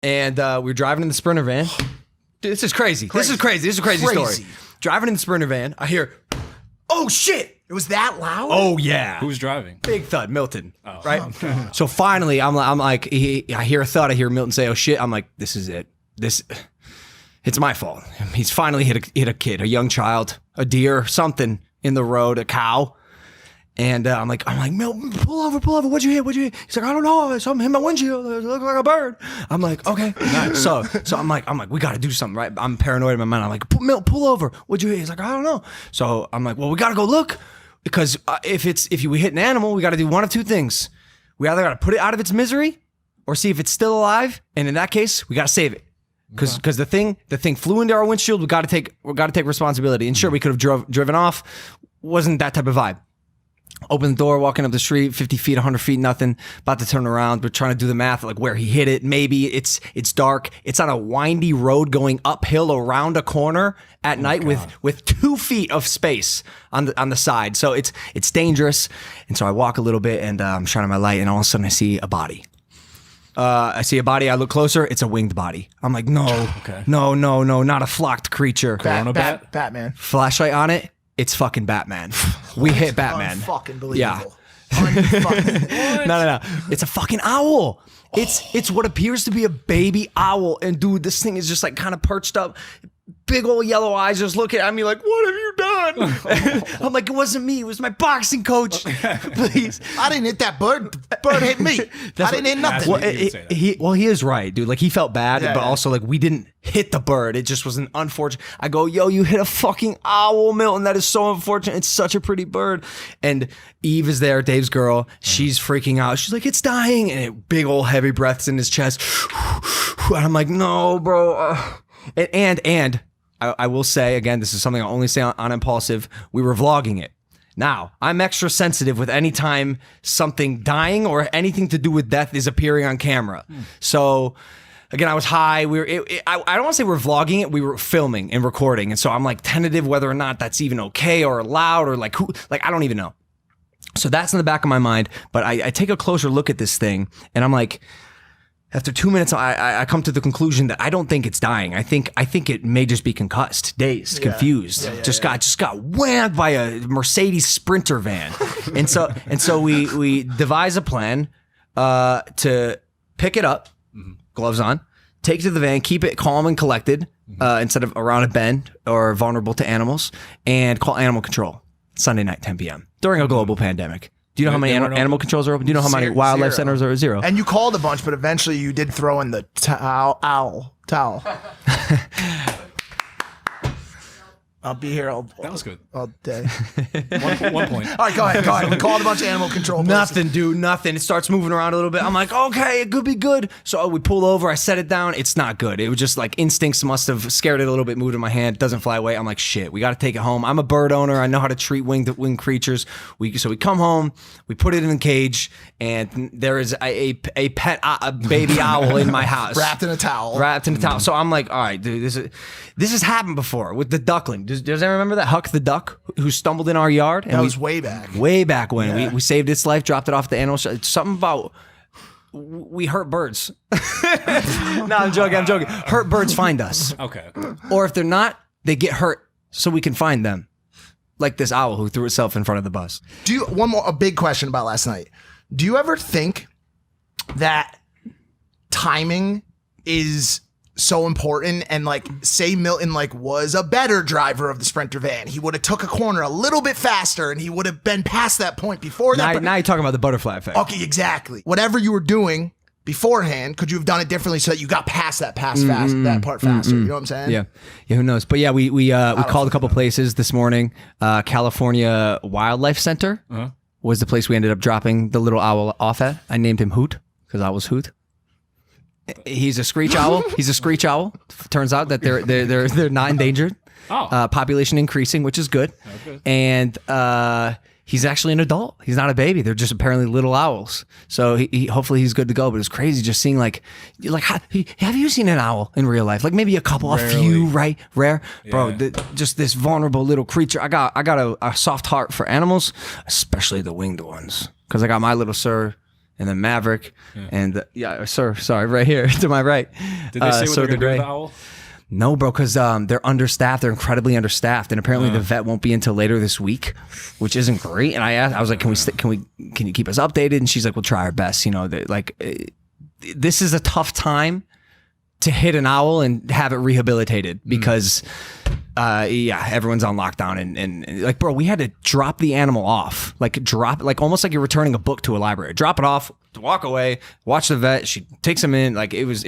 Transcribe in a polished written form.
and we were driving in the Sprinter van. Dude, this is crazy. This is a crazy story. Driving in the Sprinter van, I hear, oh shit! It was that loud? Oh yeah. Who's driving? Big thud, Milton. Oh. Right. Oh, so finally, I'm like, I hear a thud. I hear Milton say, "Oh shit!" I'm like, this is it. It's my fault. He's finally hit a kid, a young child, a deer, something in the road, a cow. And I'm like, Milton, pull over. What'd you hit? He's like, I don't know. Something hit my windshield. It looked like a bird. I'm like, okay. So I'm like, we got to do something, right? I'm paranoid in my mind. I'm like, Milton, pull over. What'd you hit? He's like, I don't know. So I'm like, well, we got to go look because if we hit an animal, we got to do one of two things. We either got to put it out of its misery or see if it's still alive. And in that case, we got to save it. Because the thing flew into our windshield. We got to take responsibility. And sure, we could have driven off. Wasn't that type of vibe. Open the door, walking up the street, 50 feet, 100 feet, nothing. About to turn around. We're trying to do the math, like where he hit it. Maybe it's dark. It's on a windy road going uphill around a corner at night with 2 feet of space on the side. So it's dangerous. And so I walk a little bit and I'm shining my light, and all of a sudden I see a body. I see a body. I look closer. It's a winged body. I'm like, no, no, not a flocked creator. Batman. Flashlight on it. It's fucking Batman. We hit Batman. Unfucking believable. Yeah. Unfucking. No. It's a fucking owl. It's what appears to be a baby owl. And dude, this thing is just like kind of perched up. Big old yellow eyes just looking at me like, what have you done? I'm like, it wasn't me. It was my boxing coach. Please. I didn't hit that bird. The bird hit me. I didn't hit nothing. Well, he is right, dude. Like, he felt bad, but also, like, we didn't hit the bird. It just was an unfortunate. I go, yo, you hit a fucking owl, Milton. That is so unfortunate. It's such a pretty bird. And Eve is there, Dave's girl. She's freaking out. She's like, it's dying. And big old heavy breaths in his chest. And I'm like, no, bro. And I will say, again, this is something I only say on Impaulsive, we were vlogging it. Now, I'm extra sensitive with any time something dying or anything to do with death is appearing on camera. So, again, I was high. I don't want to say we're vlogging it. We were filming and recording. And so I'm like tentative whether or not that's even okay or allowed or like I don't even know. So that's in the back of my mind. But I take a closer look at this thing and I'm like, after 2 minutes, I come to the conclusion that I don't think it's dying. I think it may just be concussed, dazed, confused. Just got whammed by a Mercedes Sprinter van. and so we devise a plan to pick it up, gloves on, take it to the van, keep it calm and collected instead of around a bend or vulnerable to animals, and call animal control Sunday night, 10 p.m. during a global pandemic. Do you know how many animal controls are open? Do you know how many wildlife centers are? Zero. And you called a bunch, but eventually you did throw in the towel. I'll be here all day. One point. All right, go ahead. We called a bunch of animal control. Nothing, dude. Nothing. It starts moving around a little bit. I'm like, okay, it could be good. So we pull over. I set it down. It's not good. It was just like instincts must have scared it a little bit, moved in my hand. It doesn't fly away. I'm like, shit, we got to take it home. I'm a bird owner. I know how to treat winged creatures. So we come home. We put it in the cage, and there is a pet a baby owl in my house. Wrapped in a towel. So I'm like, all right, dude, this has happened before with the duckling. Does anyone remember that Huck the duck who stumbled in our yard? And that was way back. Way back when we saved its life, dropped it off the animal shelter. It's something about we hurt birds. No, I'm joking. Hurt birds find us. Okay. Or if they're not, they get hurt so we can find them. Like this owl who threw itself in front of the bus. A big question about last night. Do you ever think that timing is so important, and like say Milton like was a better driver of the Sprinter van, he would have took a corner a little bit faster and he would have been past that point before that. Now you're talking about the butterfly effect. Okay, exactly. Whatever you were doing beforehand, could you have done it differently so that you got past that part faster? You know what I'm saying? Yeah, who knows? But yeah, we called a couple places this morning. California Wildlife Center was the place we ended up dropping the little owl off at. I named him Hoot because I was Hoot. He's a screech owl. Turns out that they're not endangered. Population increasing, which is good. Okay. And he's actually an adult. He's not a baby. They're just apparently little owls. So hopefully he's good to go. But it's crazy just seeing like have you seen an owl in real life? Like maybe a couple, rarely. A few, right? Rare, yeah. Bro. Just this vulnerable little creature. I got a soft heart for animals, especially the winged ones, because I got my little sir and then Maverick, and sir, sorry, right here to my right. Did they say what they're going to do with the owl? No, bro, because they're understaffed. They're incredibly understaffed, and apparently the vet won't be until later this week, which isn't great. And I was like, can you keep us updated? And she's like, we'll try our best. You know, this is a tough time to hit an owl and have it rehabilitated because, everyone's on lockdown and like, bro, we had to drop the animal off, almost like you're returning a book to a library. Drop it off, walk away, watch the vet. She takes him in, like it was.